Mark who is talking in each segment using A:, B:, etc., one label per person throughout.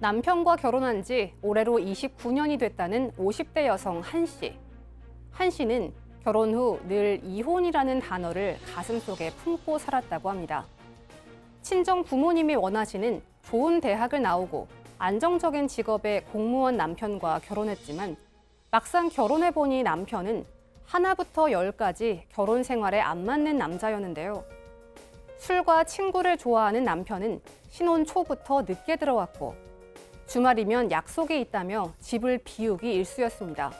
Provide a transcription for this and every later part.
A: 남편과 결혼한 지 올해로 29년이 됐다는 50대 여성 한 씨. 한 씨는 결혼 후 늘 이혼이라는 단어를 가슴속에 품고 살았다고 합니다. 친정 부모님이 원하시는 좋은 대학을 나오고 안정적인 직업의 공무원 남편과 결혼했지만 막상 결혼해보니 남편은 하나부터 열까지 결혼 생활에 안 맞는 남자였는데요. 술과 친구를 좋아하는 남편은 신혼 초부터 늦게 들어왔고 주말이면 약속이 있다며 집을 비우기 일쑤였습니다.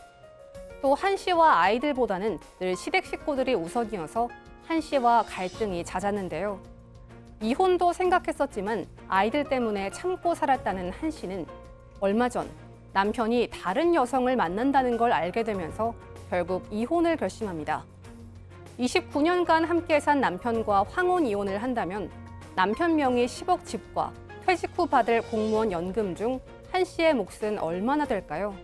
A: 또 한 씨와 아이들보다는 늘 시댁 식구들이 우선이어서 한 씨와 갈등이 잦았는데요. 이혼도 생각했었지만 아이들 때문에 참고 살았다는 한 씨는 얼마 전 남편이 다른 여성을 만난다는 걸 알게 되면서 결국 이혼을 결심합니다. 29년간 함께 산 남편과 황혼 이혼을 한다면 남편 명의 10억 집과 퇴직 후 받을 공무원 연금 중 한 씨의 몫은 얼마나 될까요?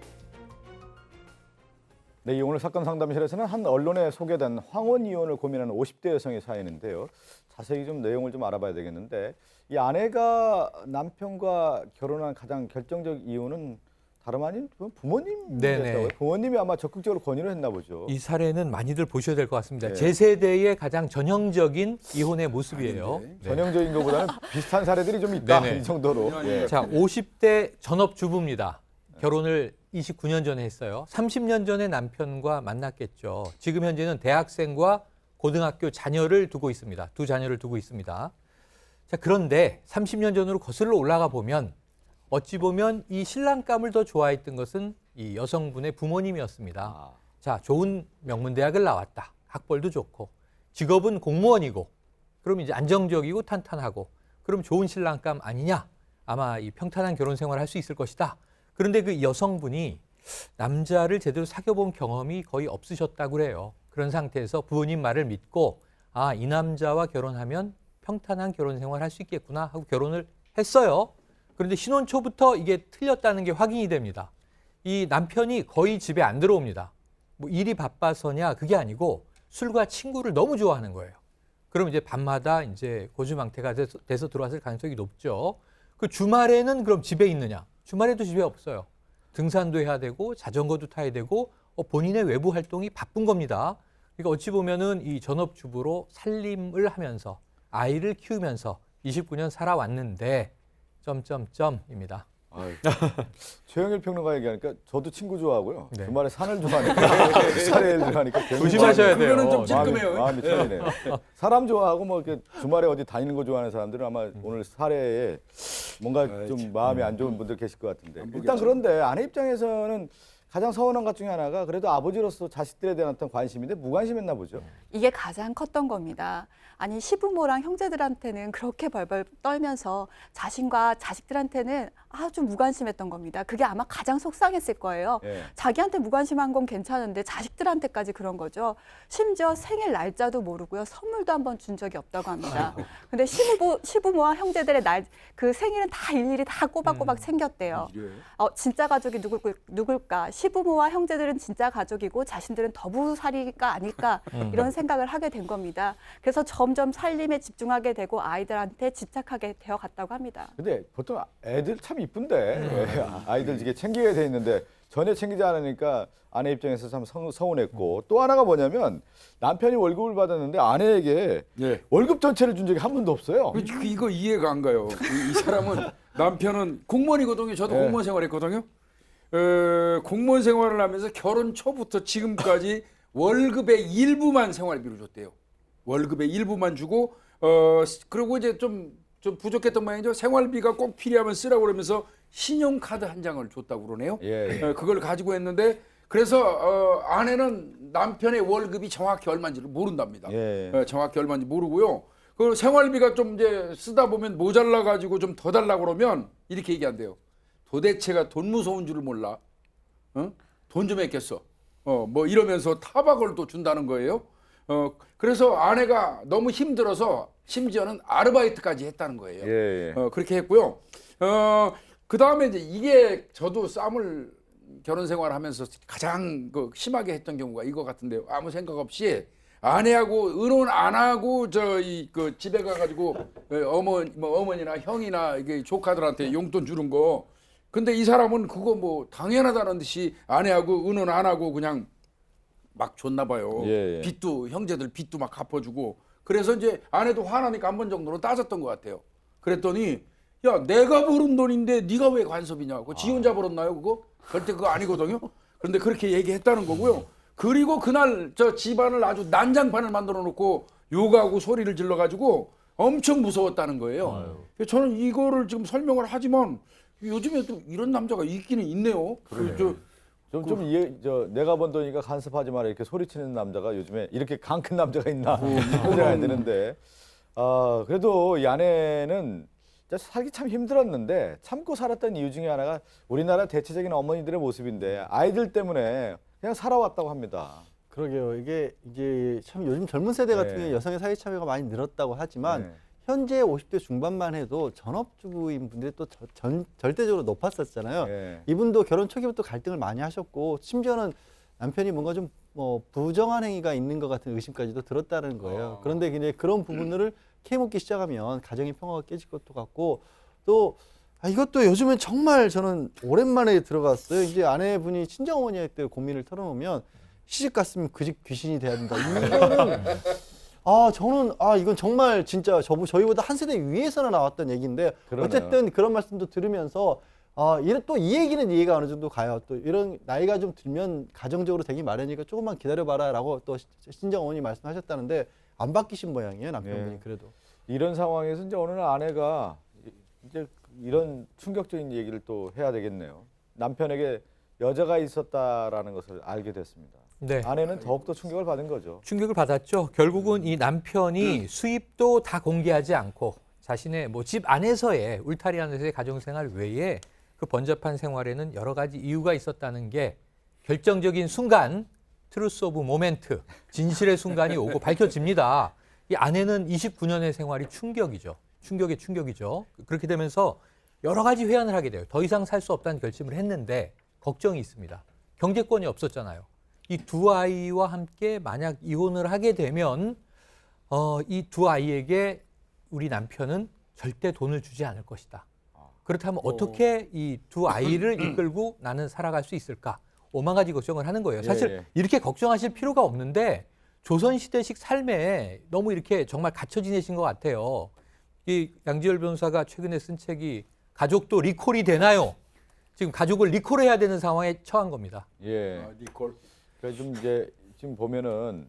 B: 네, 오늘 사건 상담실에서는 한 언론에 소개된 황혼 이혼을 고민하는 50대 여성의 사연인데요. 자세히 좀 내용을 좀 알아봐야 되겠는데, 이 아내가 남편과 결혼한 가장 결정적 이유는 다름 아닌 부모님이었다고요? 부모님이 아마 적극적으로 권유를 했나 보죠.
C: 이 사례는 많이들 보셔야 될 것 같습니다.
B: 네.
C: 제 세대의 가장 전형적인 이혼의 모습이에요. 네.
B: 전형적인 것보다는 비슷한 사례들이 좀 있다,
C: 네네.
B: 이 정도로. 예.
C: 자, 50대 전업주부입니다. 결혼을 29년 전에 했어요. 30년 전에 남편과 만났겠죠. 지금 현재는 대학생과 고등학교 자녀를 두고 있습니다. 두 자녀를 두고 있습니다. 자, 그런데 30년 전으로 거슬러 올라가 보면 어찌 보면 이 신랑감을 더 좋아했던 것은 이 여성분의 부모님이었습니다. 자, 좋은 명문대학을 나왔다. 학벌도 좋고 직업은 공무원이고 그럼 이제 안정적이고 탄탄하고 그럼 좋은 신랑감 아니냐? 아마 이 평탄한 결혼 생활을 할 수 있을 것이다. 그런데 그 여성분이 남자를 제대로 사귀어본 경험이 거의 없으셨다고 그래요. 그런 상태에서 부모님 말을 믿고 아, 이 남자와 결혼하면 평탄한 결혼 생활을 할 수 있겠구나 하고 결혼을 했어요. 그런데 신혼 초부터 이게 틀렸다는 게 확인이 됩니다. 이 남편이 거의 집에 안 들어옵니다. 뭐 일이 바빠서냐 그게 아니고 술과 친구를 너무 좋아하는 거예요. 그럼 이제 밤마다 이제 고주망태가 돼서 들어왔을 가능성이 높죠. 그 주말에는 그럼 집에 있느냐? 주말에도 집에 없어요. 등산도 해야 되고 자전거도 타야 되고 본인의 외부 활동이 바쁜 겁니다. 그러니까 어찌 보면은 이 전업주부로 살림을 하면서 아이를 키우면서 29년 살아왔는데 점점점입니다.
B: 최영일 평론가 얘기하니까 저도 친구 좋아하고요.
C: 네.
B: 주말에 산을 좋아하니까 산을 좋아하니까
C: 조심하셔야 돼요.
D: 그거는 좀 찔끔해요.
B: 마음이 편해요. 사람 좋아하고 뭐 이렇게 주말에 어디 다니는 거 좋아하는 사람들은 아마 오늘 사례에 뭔가 좀 마음이 안 좋은 분들 계실 것 같은데. 일단 그런데 아내 입장에서는 가장 서운한 것 중에 하나가 그래도 아버지로서 자식들에 대한 어떤 관심인데 무관심했나 보죠.
E: 이게 가장 컸던 겁니다. 아니 시부모랑 형제들한테는 그렇게 벌벌 떨면서 자신과 자식들한테는 아주 무관심했던 겁니다. 그게 아마 가장 속상했을 거예요.
B: 예.
E: 자기한테 무관심한 건 괜찮은데 자식들한테까지 그런 거죠. 심지어 생일 날짜도 모르고요. 선물도 한번 준 적이 없다고 합니다. 근데 시부모와 형제들의 그 생일은 다 일일이 다 꼬박꼬박 챙겼대요. 진짜 가족이 누굴까? 시부모와 형제들은 진짜 가족이고 자신들은 더부살이가 아닐까 이런 생각을 하게 된 겁니다. 그래서 점점 살림에 집중하게 되고 아이들한테 집착하게 되어 갔다고 합니다.
B: 근데 보통 애들 참 이쁜데 아이들 이게 챙기게 돼 있는데 전혀 챙기지 않으니까 아내 입장에서 참 서운했고 또 하나가 뭐냐면 남편이 월급을 받았는데 아내에게 월급 전체를 준 적이 한 번도 없어요.
D: 이거 이해가 안 가요. 이 사람은 남편은 공무원이거든요. 저도 공무원 생활했거든요. 공무원 생활을 하면서 결혼 초부터 지금까지 월급의 일부만 생활비로 줬대요. 월급의 일부만 주고 그리고 이제 좀 부족했던 모양이죠. 생활비가 꼭 필요하면 쓰라고 그러면서 신용카드 한 장을 줬다고 그러네요. 그걸 가지고 했는데 그래서 아내는 남편의 월급이 정확히 얼마인지를 모른답니다. 정확히 얼마인지 모르고요. 그 생활비가 좀 이제 쓰다 보면 모자라 가지고 좀 더 달라고 그러면 이렇게 얘기한대요. 도대체가 돈 무서운 줄을 몰라. 돈 좀 했겠어. 뭐 이러면서 타박을 또 준다는 거예요. 그래서 아내가 너무 힘들어서 심지어는 아르바이트까지 했다는 거예요. 그렇게 했고요. 그 다음에 이제 이게 저도 쌈을 결혼 생활하면서 가장 심하게 했던 경우가 이거 같은데요. 아무 생각 없이 아내하고 의논 안 하고 집에 가가지고 어머니나 형이나 이게 조카들한테 용돈 주는 거 근데 이 사람은 그거 뭐 당연하다는 듯이 아내하고 의논 안 하고 그냥 막 줬나 봐요.
B: 예, 예.
D: 빚도 형제들 빚도 막 갚아주고. 그래서 이제 아내도 화나니까 한 번 정도는 따졌던 것 같아요. 그랬더니 야 내가 벌은 돈인데 네가 왜 간섭이냐고. 지 혼자 벌었나요 그거? 절대 그거 아니거든요. 그런데 그렇게 얘기했다는 거고요. 그리고 그날 저 집안을 아주 난장판을 만들어 놓고 욕하고 소리를 질러가지고 엄청 무서웠다는 거예요. 저는 이거를 지금 설명을 하지만 요즘에도 이런 남자가 있기는 있네요.
B: 내가 번 돈이니까 간섭하지 마라 이렇게 소리치는 남자가 요즘에 이렇게 강 큰 남자가 있나 생각이 드는데, 그래도 이 아내는 진짜 살기 참 힘들었는데 참고 살았던 이유 중에 하나가 우리나라 대체적인 어머니들의 모습인데 아이들 때문에 그냥 살아왔다고 합니다.
F: 그러게요. 이게 참 요즘 젊은 세대 같은
B: 네.
F: 경우에 여성의 사회 참여가 많이 늘었다고 하지만
B: 네.
F: 현재 50대 중반만 해도 전업주부인 분들이 또 절대적으로 높았었잖아요.
B: 네.
F: 이분도 결혼 초기부터 갈등을 많이 하셨고 심지어는 남편이 뭔가 좀 부정한 행위가 있는 것 같은 의심까지도 들었다는 거예요. 그런데 이제 그런 부분을 캐묻기 시작하면 가정의 평화가 깨질 것도 같고 또 이것도 요즘엔 정말 저는 오랜만에 들어갔어요. 이제 아내분이 친정어머니한테 고민을 털어놓으면 시집 갔으면 그 집 귀신이 돼야 된다. 이거는 저는 이건 정말 진짜 저희보다 한 세대 위에서나 나왔던 얘기인데
B: 그러네요.
F: 어쨌든 그런 말씀도 들으면서 또 이 얘기는 이해가 어느 정도 가요. 또 이런 나이가 좀 들면 가정적으로 되기 마련이니까 조금만 기다려봐라라고 또 친정 어머니 말씀하셨다는데 안 바뀌신 모양이에요 남편분이.
B: 네.
F: 그래도.
B: 이런 상황에서 이제 어느 날 아내가 이제 이런 충격적인 얘기를 또 해야 되겠네요. 남편에게 여자가 있었다라는 것을 알게 됐습니다.
C: 네.
B: 아내는 더욱더 충격을 받은 거죠.
C: 충격을 받았죠. 결국은 이 남편이 수입도 다 공개하지 않고 자신의 집 안에서의 울타리 안에서의 가정생활 외에 그 번잡한 생활에는 여러 가지 이유가 있었다는 게 결정적인 순간, 트루스 오브 모멘트, 진실의 순간이 오고 밝혀집니다. 이 아내는 29년의 생활이 충격이죠. 충격이죠. 그렇게 되면서 여러 가지 회한을 하게 돼요. 더 이상 살 수 없다는 결심을 했는데 걱정이 있습니다. 경제권이 없었잖아요. 이 두 아이와 함께 만약 이혼을 하게 되면 이 두 아이에게 우리 남편은 절대 돈을 주지 않을 것이다. 그렇다면 어떻게 이 두 아이를 이끌고 나는 살아갈 수 있을까? 오만 가지 걱정을 하는 거예요. 사실
B: 예.
C: 이렇게 걱정하실 필요가 없는데 조선시대식 삶에 너무 이렇게 정말 갇혀 지내신 것 같아요. 이 양지열 변호사가 최근에 쓴 책이 가족도 리콜이 되나요? 지금 가족을 리콜해야 되는 상황에 처한 겁니다.
B: 예.
D: 니콜.
B: 그러니까 좀 이제 지금 보면은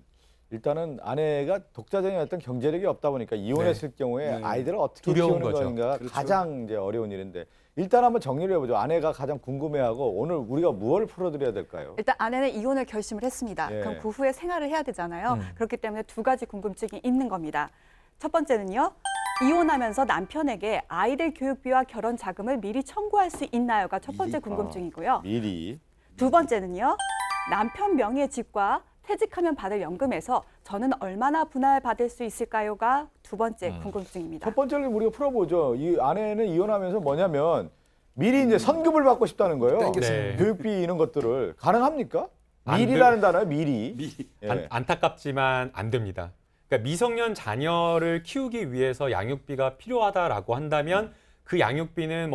B: 일단은 아내가 독자적인 어떤 경제력이 없다 보니까 이혼했을 경우에
D: 네.
B: 아이들을 어떻게
C: 두려운
B: 키우는
C: 거죠.
B: 건가
D: 그렇죠.
B: 가장 이제 어려운 일인데 일단 한번 정리를 해보죠. 아내가 가장 궁금해하고 오늘 우리가 무엇을 풀어드려야 될까요?
E: 일단 아내는 이혼을 결심을 했습니다.
B: 예.
E: 그럼 그 후에 생활을 해야 되잖아요. 그렇기 때문에 두 가지 궁금증이 있는 겁니다. 첫 번째는요. 이혼하면서 남편에게 아이들 교육비와 결혼 자금을 미리 청구할 수 있나요가 첫 번째 궁금증이고요.
B: 미리.
E: 두 번째는요. 남편 명의의 집과 퇴직하면 받을 연금에서 저는 얼마나 분할 받을 수 있을까요가 두 번째 궁금증입니다.
B: 첫 번째를 우리가 풀어보죠. 이 아내는 이혼하면서 뭐냐면 미리 이제 선급을 받고 싶다는 거예요.
G: 네.
B: 교육비 이런 것들을 가능합니까?
G: 안
B: 미리라는 단어요. 미리. 예.
G: 안타깝지만 안 됩니다. 그러니까 미성년 자녀를 키우기 위해서 양육비가 필요하다라고 한다면 그 양육비는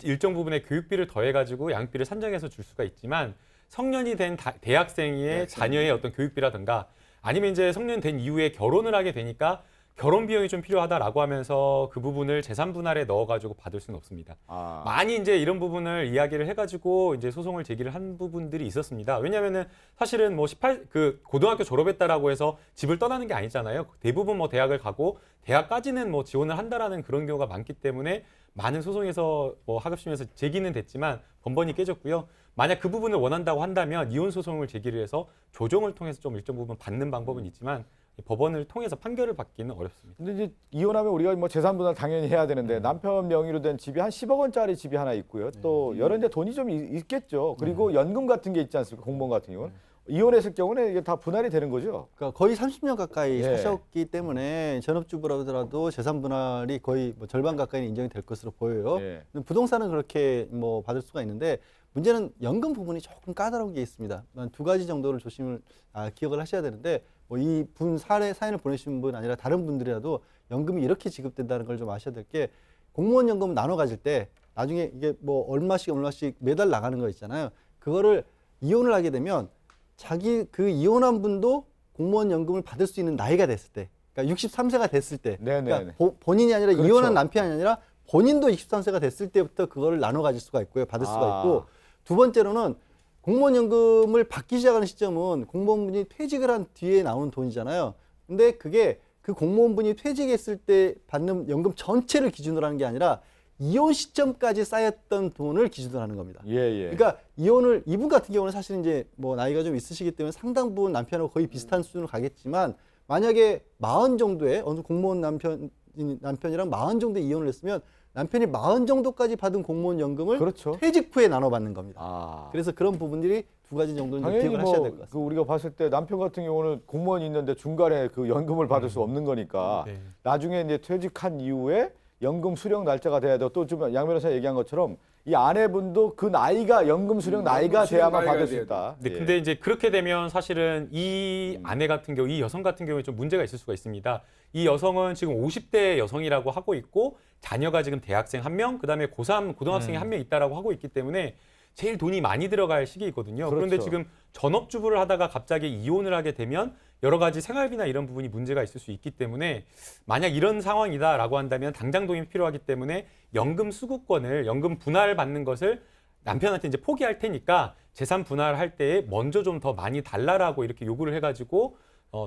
G: 일정 부분의 교육비를 더해가지고 양육비를 산정해서 줄 수가 있지만 성년이 된 대학생의 자녀의 어떤 교육비라든가 아니면 이제 성년 된 이후에 결혼을 하게 되니까 결혼 비용이 좀 필요하다라고 하면서 그 부분을 재산 분할에 넣어가지고 받을 수는 없습니다. 많이 이제 이런 부분을 이야기를 해가지고 이제 소송을 제기를 한 부분들이 있었습니다. 왜냐하면은 사실은 고등학교 졸업했다라고 해서 집을 떠나는 게 아니잖아요. 대부분 대학을 가고 대학까지는 지원을 한다라는 그런 경우가 많기 때문에 많은 소송에서 하급심에서 제기는 됐지만 번번이 깨졌고요. 만약 그 부분을 원한다고 한다면 이혼 소송을 제기를 해서 조정을 통해서 좀 일정 부분 받는 방법은 있지만 법원을 통해서 판결을 받기는 어렵습니다.
B: 근데 이제 이혼하면 우리가 재산 분할 당연히 해야 되는데 남편 명의로 된 집이 한 10억 원짜리 집이 하나 있고요. 또 여러 이제 돈이 좀 있겠죠. 그리고 연금 같은 게 있지 않습니까? 공무원 같은 경우는. 이혼했을 경우는 이게 다 분할이 되는 거죠.
F: 그러니까 거의 30년 가까이
B: 예.
F: 사셨기 때문에 전업주부라도 재산 분할이 거의 절반 가까이 인정이 될 것으로 보여요.
B: 예.
F: 부동산은 그렇게 받을 수가 있는데 문제는 연금 부분이 조금 까다로운 게 있습니다. 두 가지 정도를 기억을 하셔야 되는데 이 분 사연을 보내신 분 아니라 다른 분들이라도 연금이 이렇게 지급된다는 걸 좀 아셔야 될 게 공무원 연금 나눠 가질 때 나중에 이게 뭐 얼마씩 매달 나가는 거 있잖아요. 그거를 이혼을 하게 되면 자기 그 이혼한 분도 공무원 연금을 받을 수 있는 나이가 됐을 때, 그러니까 63세가 됐을 때, 그러니까 본인이 아니라
B: 그렇죠.
F: 이혼한 남편이 아니라 본인도 63세가 됐을 때부터 그거를 나눠 가질 수가 있고요. 받을 수가 있고, 두 번째로는 공무원 연금을 받기 시작하는 시점은 공무원분이 퇴직을 한 뒤에 나오는 돈이잖아요. 근데 그게 그 공무원분이 퇴직했을 때 받는 연금 전체를 기준으로 하는 게 아니라 이혼 시점까지 쌓였던 돈을 기준으로 하는 겁니다. 그러니까 이혼을 이분 같은 경우는 사실 이제 뭐 나이가 좀 있으시기 때문에 상당 부분 남편하고 거의 비슷한 수준으로 가겠지만 만약에 40 정도의 어느 공무원 남편이랑 40 정도에 이혼을 했으면 남편이 40 정도까지 받은 공무원 연금을 퇴직 후에 나눠 받는 겁니다. 그래서 그런 부분들이 두 가지 정도는 기억을 하셔야 될 것 같습니다.
B: 그 우리가 봤을 때 남편 같은 경우는 공무원이 있는데 중간에 그 연금을 받을 수 없는 거니까 나중에 이제 퇴직한 이후에 연금 수령 날짜가 돼야 되고 또 좀 양 변호사 얘기한 것처럼 이 아내분도 그 나이가 연금 수령 나이가 돼야만 받을 수 있다.
G: 네, 근데 이제 그렇게 되면 사실은 이 아내 같은 경우, 이 여성 같은 경우에 좀 문제가 있을 수가 있습니다. 이 여성은 지금 50대 여성이라고 하고 있고 자녀가 지금 대학생 1명, 그다음에 고3 고등학생이 1명 있다라고 하고 있기 때문에 제일 돈이 많이 들어갈 시기이거든요. 그런데 지금 전업주부를 하다가 갑자기 이혼을 하게 되면 여러 가지 생활비나 이런 부분이 문제가 있을 수 있기 때문에 만약 이런 상황이다라고 한다면 당장 돈이 필요하기 때문에 연금 수급권을 연금 분할 받는 것을 남편한테 이제 포기할 테니까 재산 분할할 때에 먼저 좀 더 많이 달라라고 이렇게 요구를 해가지고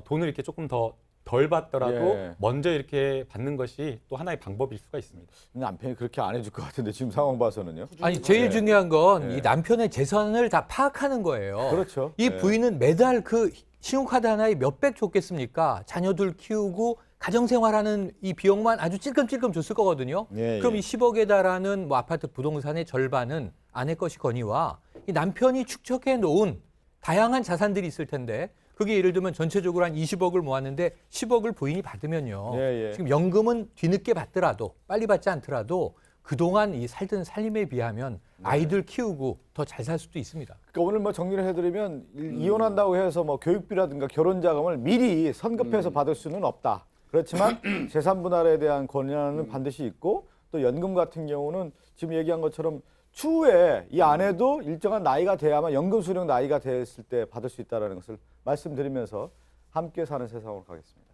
G: 돈을 이렇게 조금 더 덜 받더라도 먼저 이렇게 받는 것이 또 하나의 방법일 수가 있습니다.
B: 남편이 그렇게 안 해줄 것 같은데 지금 상황 봐서는요.
C: 아니 제일 중요한 건 이 남편의 재산을 다 파악하는 거예요.
B: 그렇죠.
C: 이 부인은 매달 그 신용카드 하나에 몇백 줬겠습니까? 자녀들 키우고 가정생활하는 이 비용만 아주 찔끔찔끔 줬을 거거든요. 그럼 이 10억에 달하는 뭐 아파트 부동산의 절반은 아내 것이거니와 이 남편이 축적해 놓은 다양한 자산들이 있을 텐데 그게 예를 들면 전체적으로 한 20억을 모았는데 10억을 부인이 받으면요. 지금 연금은 뒤늦게 받더라도 빨리 받지 않더라도 그동안 이 살던 살림에 비하면 아이들 키우고 더 잘 살 수도 있습니다.
B: 그러니까 오늘 뭐 정리를 해드리면 이혼한다고 해서 뭐 교육비라든가 결혼 자금을 미리 선급해서 받을 수는 없다. 그렇지만 재산 분할에 대한 권한은 반드시 있고 또 연금 같은 경우는 지금 얘기한 것처럼 추후에 이 아내도 일정한 나이가 돼야만 연금 수령 나이가 됐을 때 받을 수 있다는 것을 말씀드리면서 함께 사는 세상으로 가겠습니다.